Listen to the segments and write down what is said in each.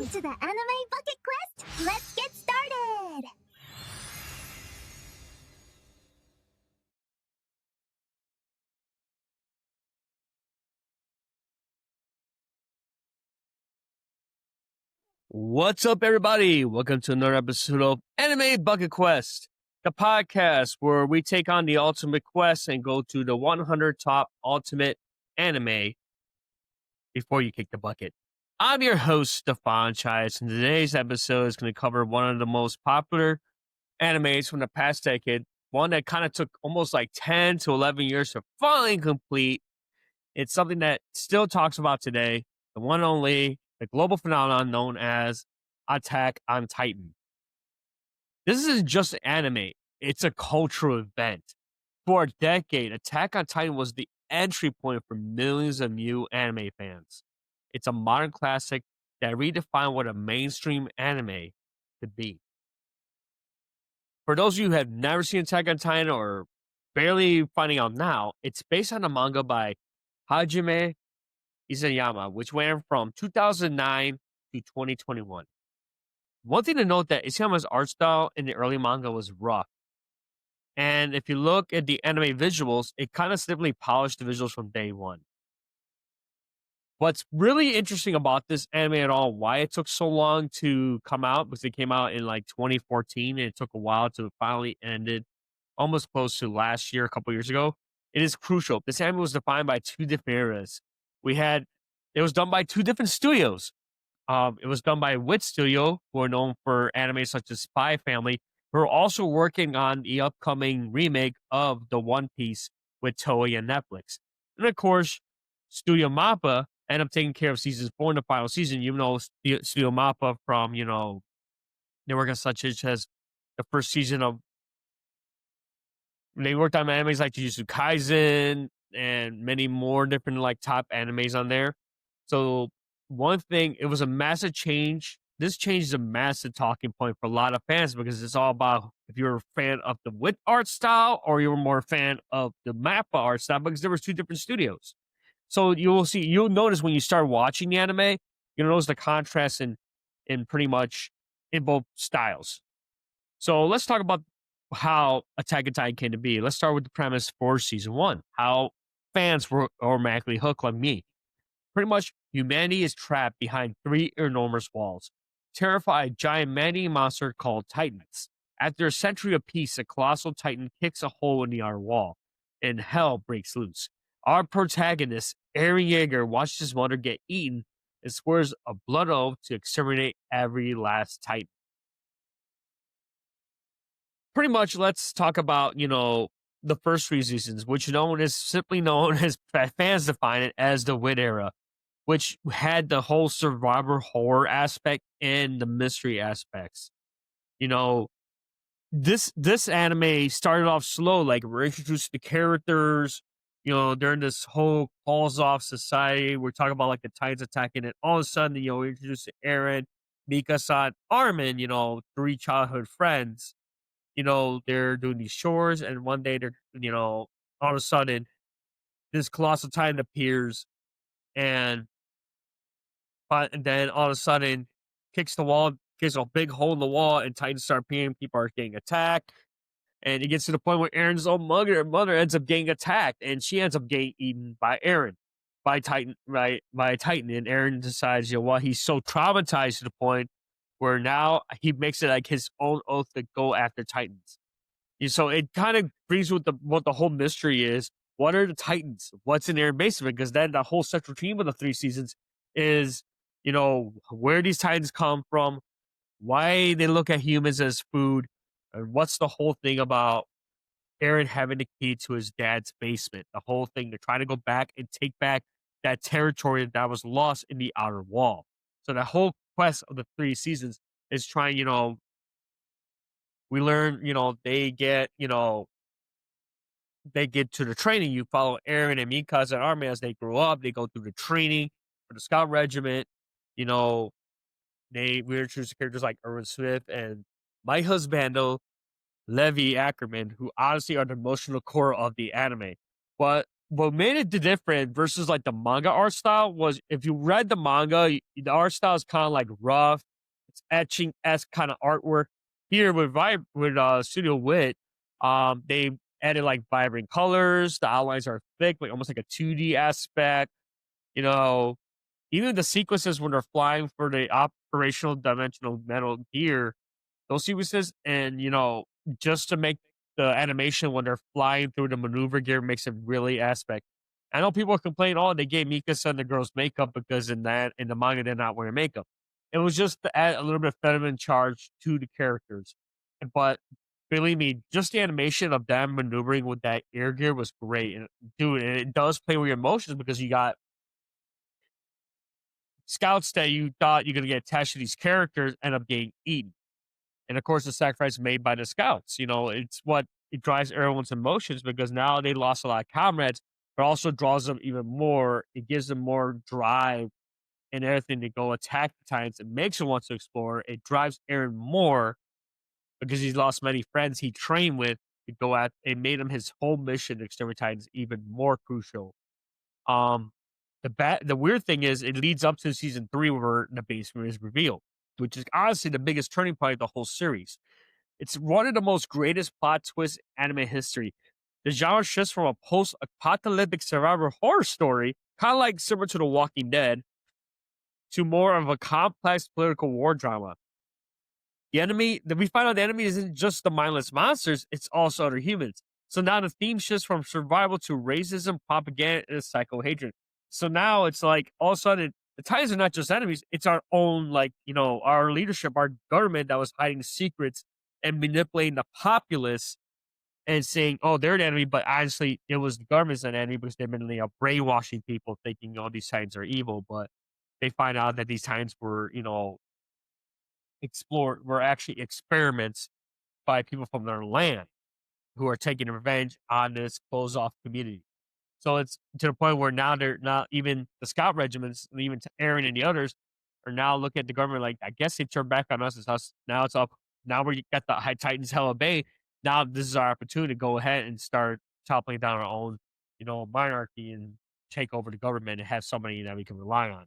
Welcome to the Anime Bucket Quest! Let's get started! What's up, everybody? Welcome to another episode of Anime Bucket Quest, the podcast where we take on the ultimate quest and go to the 100 top ultimate anime before you kick the bucket. I'm your host, Stefan Chais, and today's episode is going to cover one of the most popular animes from the past decade, one that kind of took almost like 10 to 11 years to finally complete. It's something that still talks about today, the one and only, the global phenomenon known as Attack on Titan. This isn't just an anime, it's a cultural event. For a decade, Attack on Titan was the entry point for millions of new anime fans. It's a modern classic that redefined what a mainstream anime could be. For those of you who have never seen Attack on Titan or barely finding out now, it's based on a manga by Hajime Isayama, which went from 2009 to 2021. One thing to note that Isayama's art style in the early manga was rough. And if you look at the anime visuals, it kind of simply polished the visuals from day one. What's really interesting about this anime at all, why it took so long to come out, because it came out in like 2014 and it took a while to finally ended, almost close to last year, a couple years ago. It is crucial. This anime was defined by two different eras. It was done by two different studios. It was done by Wit Studio, who are known for anime such as Spy Family, who are also working on the upcoming remake of The One Piece with Toei and Netflix. And of course, Studio Mappa ended up taking care of seasons 4 in the final season. You know, Studio Mappa from, they work on such as the first season of. They worked on animes like Jujutsu Kaisen and many more different like top animes on there. So one thing, it was a massive change. This change is a massive talking point for a lot of fans because it's all about if you're a fan of the Wit art style or you're more a fan of the Mappa art style, because there was two different studios. So you'll notice when you start watching the anime, you'll notice the contrast in pretty much in both styles. So let's talk about how Attack on Titan came to be. Let's start with the premise for season 1. How fans were automatically hooked like me. Pretty much, humanity is trapped behind 3 enormous walls, terrified giant man-eating monster called Titans. After a century of peace, a colossal Titan kicks a hole in the outer wall, and hell breaks loose. Our protagonist, Eren Yeager, watches his mother get eaten and swears a blood oath to exterminate every last Titan. Pretty much, let's talk about, the first 3 seasons, which simply known as fans define it as the Wit era, which had the whole survivor horror aspect and the mystery aspects. This anime started off slow, like we're introduced to characters, during this whole calls off society. We're talking about like the Titans attacking, and all of a sudden, we're introduced to Eren, Mikasa, and Armin, 3 childhood friends. They're doing these chores, and one day all of a sudden, this colossal Titan appears, and then all of a sudden, kicks a big hole in the wall, and Titans start appearing. People are getting attacked, and it gets to the point where Eren's own mother ends up getting attacked, and she ends up getting eaten by Eren, by Titan, right? By a Titan, and Eren decides, he's so traumatized to the point where now he makes it like his own oath to go after Titans. So it kind of brings with what the whole mystery is. What are the Titans? What's in their basement? Because then the whole central theme of the 3 seasons is, where these Titans come from, why they look at humans as food, and what's the whole thing about Eren having the key to his dad's basement. The whole thing, they're trying to go back and take back that territory that was lost in the outer wall. So the whole quest of the 3 seasons is trying, we learn, they get to the training. You follow Eren and Mikasa and Armin as they grow up. They go through the training for the scout regiment. We introduce characters like Erwin Smith and my husbando, Levi Ackerman, who honestly are the emotional core of the anime. But what made it different versus like the manga art style was if you read the manga, the art style is kind of like rough, it's etching esque kind of artwork. Here with Studio Wit, they added like vibrant colors. The outlines are thick, like almost like a 2D aspect. You know, even the sequences when they're flying for the operational dimensional metal gear, those sequences, and just to make the animation when they're flying through the maneuver gear makes it really aspect. I know people complain, oh, they gave Mikasa and the girls makeup because in the manga they're not wearing makeup. It was just to add a little bit of feminine charge to the characters. But believe me, just the animation of them maneuvering with that air gear was great. And dude, and it does play with your emotions because you got scouts that you thought you're gonna get attached to these characters end up getting eaten. And of course, the sacrifice made by the scouts. It's what it drives everyone's emotions because now they lost a lot of comrades, but also draws them even more. It gives them more drive and everything to go attack the Titans. It makes them want to explore. It drives Eren more because he's lost many friends he trained with to go at. It made him his whole mission to exterminate Titans even more crucial. Um, the weird thing is it leads up to season 3 where the basement is revealed, which is honestly the biggest turning point of the whole series. It's one of the most greatest plot twists in anime history. The genre shifts from a post-apocalyptic survivor horror story, kind of like similar to The Walking Dead, to more of a complex political war drama. We find out the enemy isn't just the mindless monsters, it's also other humans. So now the theme shifts from survival to racism, propaganda, and psycho hatred. So now it's like all of a sudden the Titans are not just enemies, it's our own, like, our leadership, our government that was hiding secrets and manipulating the populace and saying, oh, they're an enemy, but honestly, it was the government's an enemy because they've been brainwashing people thinking all these Titans are evil. But they find out that these Titans were, were actually experiments by people from their land who are taking revenge on this closed off community. So it's to the point where now they're not even the scout regiments, and even Aaron and the others are now looking at the government like, I guess they turned back on us. It's us. Now it's up. Now we got the High Titans Hella Bay. Now this is our opportunity to go ahead and start toppling down our own, monarchy and take over the government and have somebody that we can rely on.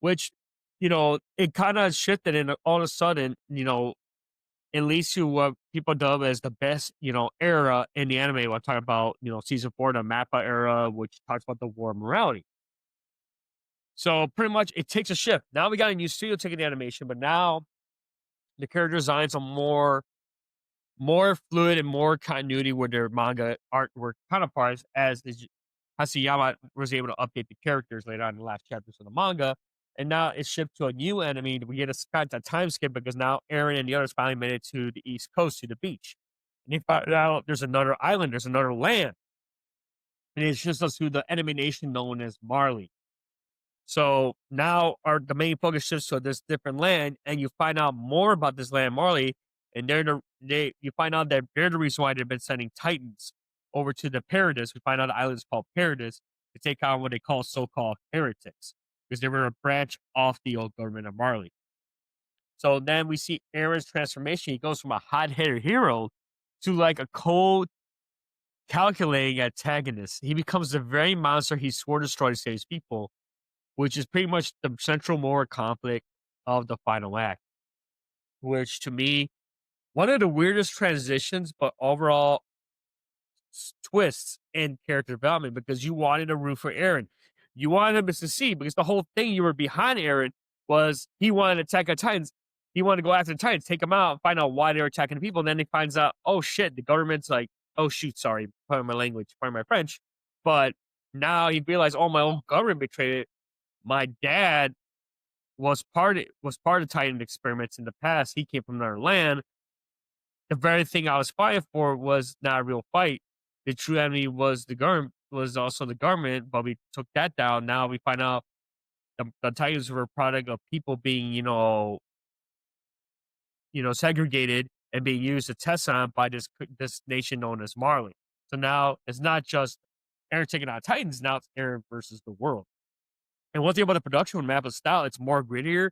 Which, it kind of shifted and all of a sudden, it leads to what people dub as the best, era in the anime. I'm talking about, season 4, the Mappa era, which talks about the war of morality. So pretty much it takes a shift. Now we got a new studio taking the animation, but now the character designs are more fluid and more continuity with their manga artwork counterparts as Hasayama was able to update the characters later on in the last chapters of the manga. And now it's shipped to a new enemy. We get a kind of time skip because now Eren and the others finally made it to the East Coast, to the beach. And they found out there's another island, there's another land. And it's just us to the enemy nation known as Marley. So now the main focus shifts to this different land, and you find out more about this land, Marley, and you find out that they're the reason why they've been sending Titans over to the Paradis. We find out the island is called Paradis to take on what they call so-called heretics because they were a branch off the old government of Marley. So then we see Eren's transformation. He goes from a hot-headed hero to like a cold, calculating antagonist. He becomes the very monster he swore to destroy to save his people, which is pretty much the central moral conflict of the final act. Which to me, one of the weirdest transitions, but overall twists in character development because you wanted to root for Eren. You wanted him to succeed because the whole thing you were behind Eren was he wanted to attack the Titans. He wanted to go after the Titans, take them out, and find out why they were attacking the people. And then he finds out, oh shit, the government's like, oh shoot, sorry, pardon my language, pardon my French. But now he realized, oh, my own government betrayed it. My dad was part of Titan experiments in the past. He came from another land. The very thing I was fighting for was not a real fight. The true enemy was the government, was also the government, but we took that down. Now we find out the Titans were a product of people being, segregated and being used to test on by this nation known as Marley. So now it's not just Eren taking out Titans. Now it's Eren versus the world. And one thing about the production with Mappa's style, it's more grittier.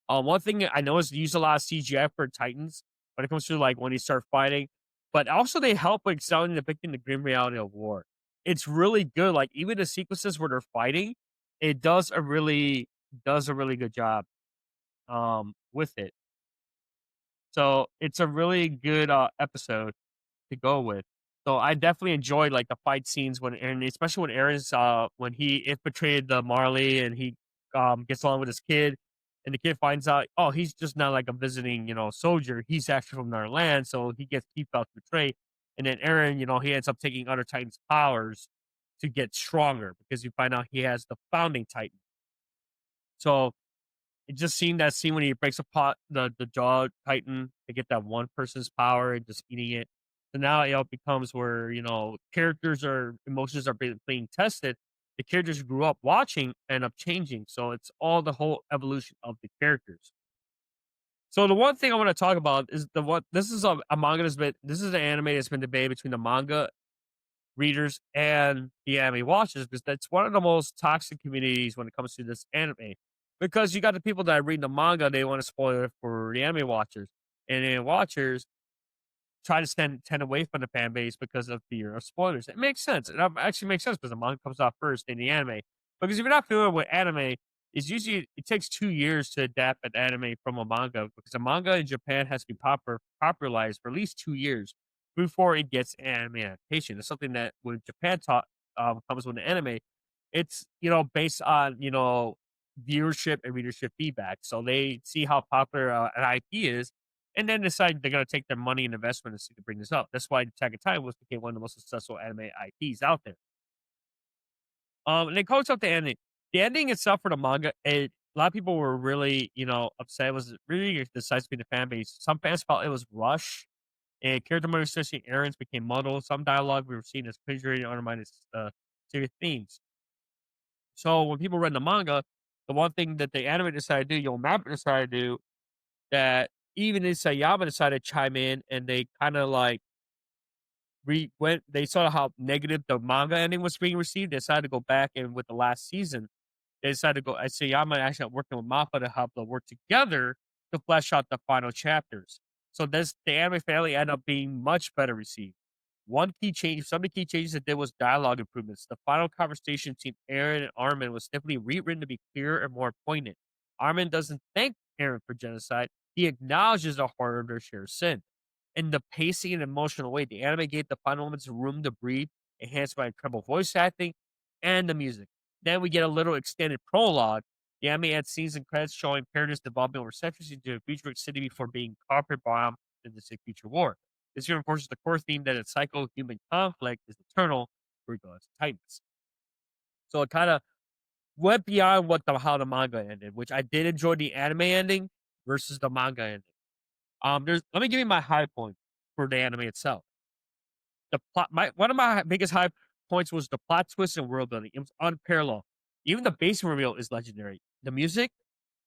One thing I know is they use a lot of CGI for Titans when it comes to like when you start fighting, but also they help with excelling depicting the grim reality of war. it's really good. Like even the sequences where they're fighting, it does a really good job with it. So it's a really good episode to go with. So I definitely enjoyed like the fight scenes when Aaron, especially when Aaron's when he infiltrated the Marley and he gets along with his kid, and the kid finds out, oh, he's just not like a visiting, soldier. He's actually from their land, so he felt betrayed. And then Aaron, he ends up taking other Titans' powers to get stronger because you find out he has the founding Titan. So it just seeing that scene when he breaks apart the jaw titan to get that one person's power and just eating it. So now it becomes where, characters or emotions are being tested. The characters who grew up watching end up changing. So it's all the whole evolution of the characters. So the one thing I want to talk about is the one this is a manga this is an anime that's been debated between the manga readers and the anime watchers because that's one of the most toxic communities when it comes to this anime. Because you got the people that read the manga, they want to spoil it for the anime watchers, and then watchers try to tend away from the fan base because of fear of spoilers. It makes sense. It actually makes sense because the manga comes out first in the anime. Because if you're not familiar with anime, it's usually it takes 2 years to adapt an anime from a manga because a manga in Japan has to be popularized for at least 2 years before it gets anime adaptation. It's something that when Japan comes with an anime, it's based on viewership and readership feedback. So they see how popular an IP is and then decide they're going to take their money and investment and see to bring this up. That's why Attack on Titan became one of the most successful anime IPs out there. And it comes up the ending. The ending itself for the manga, a lot of people were really, upset. It was really decisive in the fan base. Some fans felt it was rushed, and character motivation, especially Aaron's, became muddled. Some dialogue we were seeing as cringeworthy and undermined its serious themes. So when people read the manga, the one thing that the anime decided to do, Mappa decided to do, that even Isayama decided to chime in, and they kind of like they saw how negative the manga ending was being received. They decided to go back and with the last season, they decided to go. Isayama actually working with Mappa to help them work together to flesh out the final chapters. So the anime finale ended up being much better received. Some of the key changes it did was dialogue improvements. The final conversation between Eren and Armin was simply rewritten to be clearer and more poignant. Armin doesn't thank Eren for genocide. He acknowledges the horror of their shared sin. In the pacing and emotional way, the anime gave the final moments room to breathe, enhanced by incredible voice acting and the music. Then we get a little extended prologue. The anime adds scenes and credits showing characters developing over centuries into a futuristic city before being carpet bombed in the future war. This reinforces the core theme that a psycho-human conflict is eternal, regardless of Titans. So it kind of went beyond how the manga ended, which I did enjoy the anime ending versus the manga ending. Let me give you my high point for the anime itself. The plot, one of my biggest high points was the plot twist and world building. It was unparalleled. Even the base reveal is legendary. The music,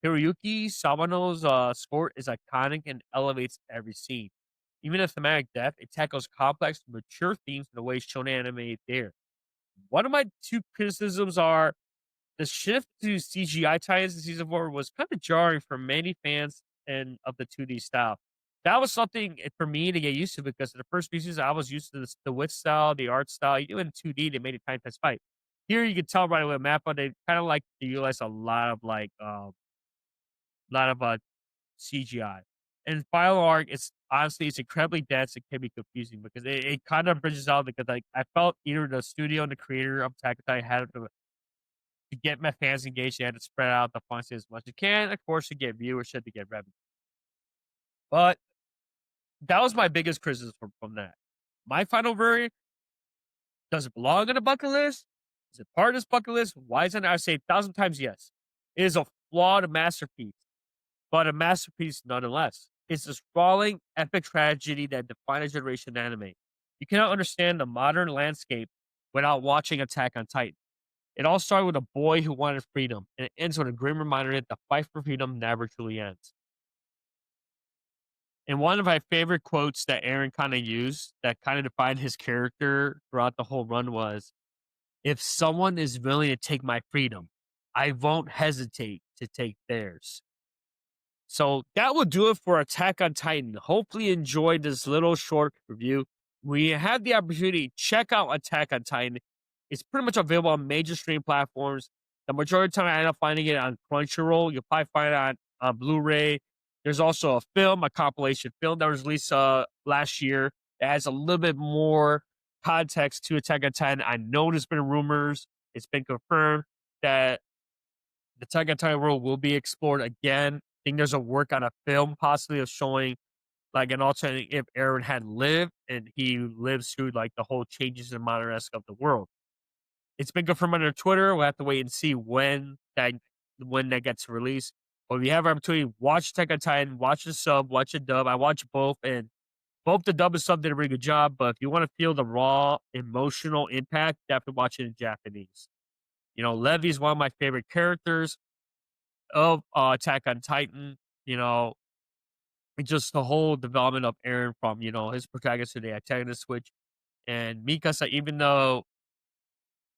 Hiroyuki Sawano's score is iconic and elevates every scene. Even the thematic depth, it tackles complex, mature themes in the way shonen anime there. One of my two criticisms are the shift to CGI tie-ins in season 4 was kind of jarring for many fans and of the 2D style. That was something for me to get used to because in the first few seasons I was used to the wit style, the art style. You do it in 2D, they made it time test fight. Here you can tell right away Mappa, they kind of like to utilize a lot of CGI. And Final Arc, it's incredibly dense. It can be confusing because it kind of bridges out because like I felt either the studio and the creator of Attack on Titan had to get my fans engaged. They had to spread out the funds as much as they can, of course, to get viewership, to get revenue. But that was my biggest criticism from that. My final verdict: does it belong on a bucket list? Is it part of this bucket list? Why isn't it? I say 1,000 times yes. It is a flawed masterpiece, but a masterpiece nonetheless. It's a sprawling, epic tragedy that defined a generation in anime. You cannot understand the modern landscape without watching Attack on Titan. It all started with a boy who wanted freedom, and it ends with a grim reminder that the fight for freedom never truly ends. And one of my favorite quotes that Eren kind of used that kind of defined his character throughout the whole run was, if someone is willing to take my freedom, I won't hesitate to take theirs. So that will do it for Attack on Titan. Hopefully you enjoyed this little short review. We had the opportunity, check out Attack on Titan. It's pretty much available on major streaming platforms. The majority of the time, I end up finding it on Crunchyroll. You'll probably find it on Blu-ray. There's also a film, a compilation film that was released last year that has a little bit more context to Attack on Titan. I know there's been rumors. It's been confirmed that the Attack on Titan world will be explored again. I think there's a work on a film possibly of showing like an alternate if Eren had lived and he lives through like the whole changes in modern-esque of the world. It's been confirmed on their Twitter. We'll have to wait and see when that gets released. But if you have an opportunity, watch Attack on Titan, watch the sub, watch the dub. I watch both, and both the dub and sub did a really good job. But if you want to feel the raw emotional impact, definitely watch it in Japanese. Levi is one of my favorite characters of Attack on Titan. And just the whole development of Eren from his protagonist to the antagonist switch, and Mikasa, even though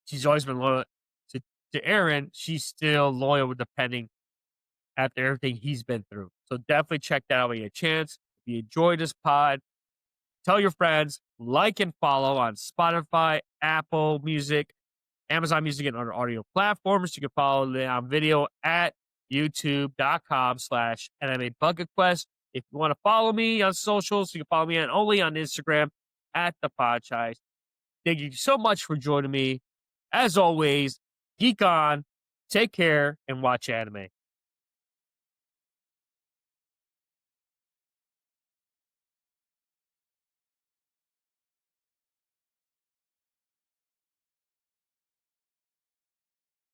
she's always been loyal to Eren, she's still loyal with depending after everything he's been through. So definitely check that out when you get a chance. If you enjoy this pod, tell your friends, like and follow on Spotify, Apple Music, Amazon Music, and other audio platforms. You can follow me on video at youtube.com/anime bucket quest. If you want to follow me on socials, you can follow me only on Instagram at the Podchize. Thank you so much for joining me. As always, geek on, take care, and watch anime.